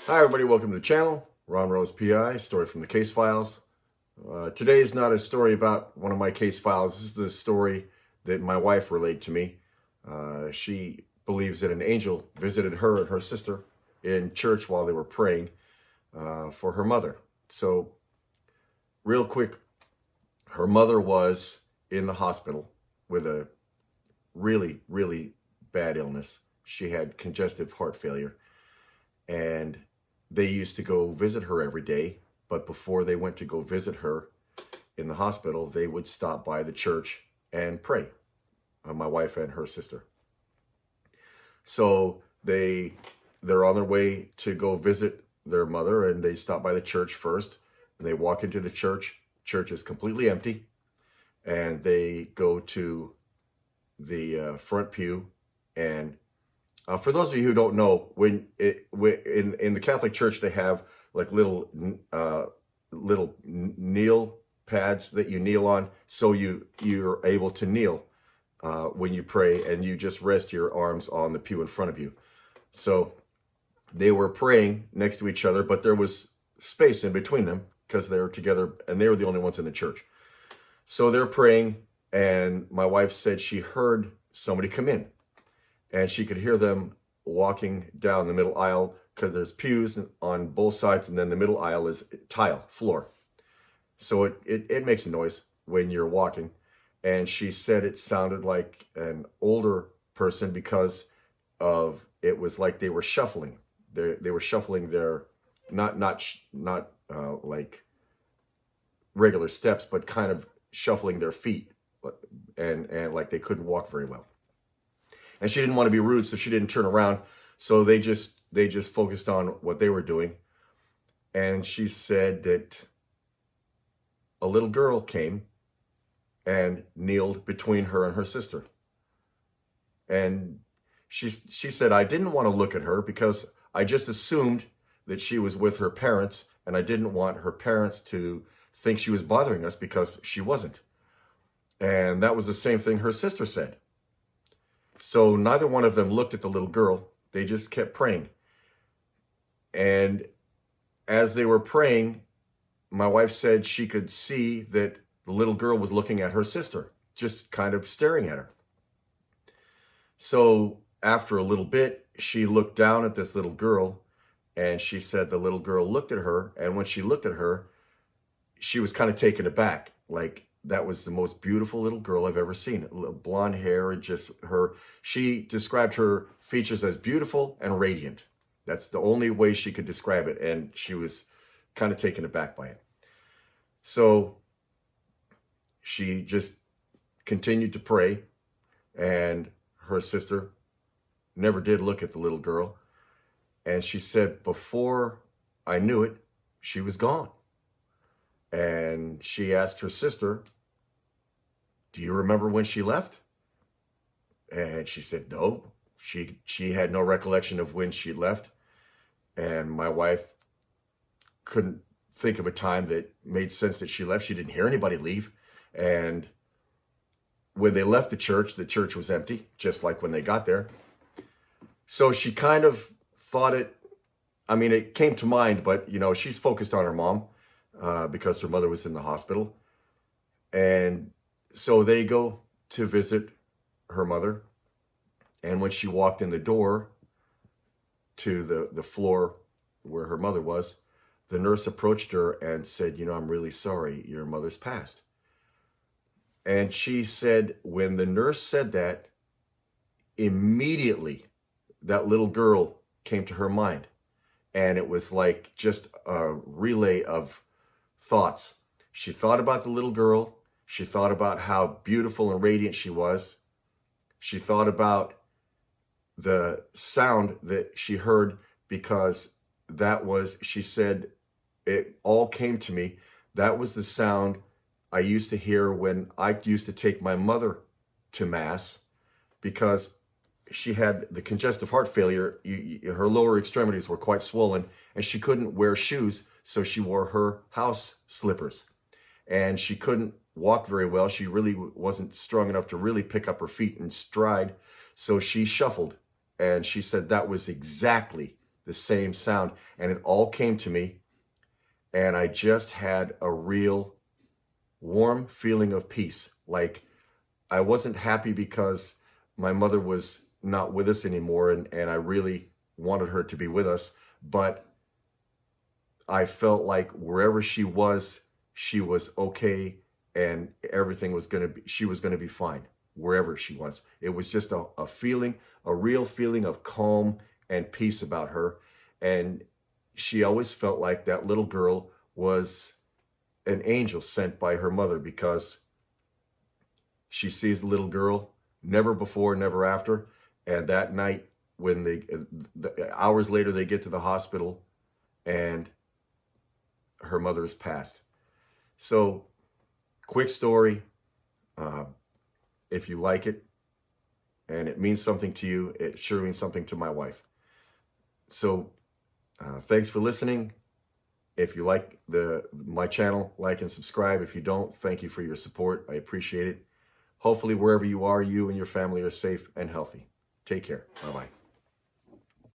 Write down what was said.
Hi everybody, welcome to the channel. Ron Rose PI, story from the case files. Today is not a story about one of my case files. This is the story that my wife relayed to me. She believes that an angel visited her and her sister in church while they were praying for her mother. So real quick, her mother was in the hospital with a really, really bad illness. She had congestive heart failure, and they used to go visit her every day, but before they went to go visit her in the hospital, they would stop by the church and pray, my wife and her sister. So they're on their way to go visit their mother, and they stop by the church first, and they walk into the church. Church is completely empty, and they go to the front pew. And for those of you who don't know, in the Catholic Church, they have like little kneel pads that you kneel on, so you're able to kneel when you pray, and you just rest your arms on the pew in front of you. So they were praying next to each other, but there was space in between them because they were together, and they were the only ones in the church. So they're praying, and my wife said she heard somebody come in. And she could hear them walking down the middle aisle, because there's pews on both sides, and then the middle aisle is tile floor. So it makes a noise when you're walking. And she said it sounded like an older person because it was like they were shuffling. They were shuffling their, not like regular steps, but kind of shuffling their feet, and like they couldn't walk very well. And she didn't want to be rude, so she didn't turn around. So they just focused on what they were doing. And she said that a little girl came and kneeled between her and her sister. And she said, I didn't want to look at her because I just assumed that she was with her parents, and I didn't want her parents to think she was bothering us, because she wasn't. And that was the same thing her sister said. So neither one of them looked at the little girl. They just kept praying. And as they were praying, my wife said she could see that the little girl was looking at her sister, just kind of staring at her. So after a little bit, she looked down at this little girl, and she said the little girl looked at her. And when she looked at her, she was kind of taken aback, like, that was the most beautiful little girl I've ever seen. Blonde hair, and just she described her features as beautiful and radiant. That's the only way she could describe it. And she was kind of taken aback by it. So she just continued to pray, and her sister never did look at the little girl. And she said, before I knew it, she was gone. And she asked her sister, do you remember when she left? And she said, no, she had no recollection of when she left. And my wife couldn't think of a time that made sense that she left. She didn't hear anybody leave. And when they left the church was empty, just like when they got there. So she kind of thought it came to mind, but she's focused on her mom because her mother was in the hospital. And so they go to visit her mother. And when she walked in the door to the floor where her mother was, the nurse approached her and said, I'm really sorry, your mother's passed. And she said, when the nurse said that, immediately that little girl came to her mind. And it was like just a relay of thoughts. She thought about the little girl. She thought about how beautiful and radiant she was. She thought about the sound that she heard, because she said, it all came to me. That was the sound I used to hear when I used to take my mother to Mass, because she had the congestive heart failure. Her lower extremities were quite swollen, and she couldn't wear shoes, so she wore her house slippers. And she couldn't walk very well. She really wasn't strong enough to really pick up her feet and stride. So she shuffled. And she said that was exactly the same sound. And it all came to me, and I just had a real warm feeling of peace. Like, I wasn't happy because my mother was not with us anymore, and I really wanted her to be with us, but I felt like wherever she was okay, and everything was she was going to be fine wherever she was. It was just a feeling, a real feeling of calm and peace about her. And she always felt like that little girl was an angel sent by her mother, because she sees the little girl never before, never after. And that night, when the hours later, they get to the hospital and her mother has passed. So, quick story. If you like it and it means something to you, it sure means something to my wife. So, thanks for listening. If you like my channel, like and subscribe. If you don't, thank you for your support. I appreciate it. Hopefully, wherever you are, you and your family are safe and healthy. Take care. Bye-bye.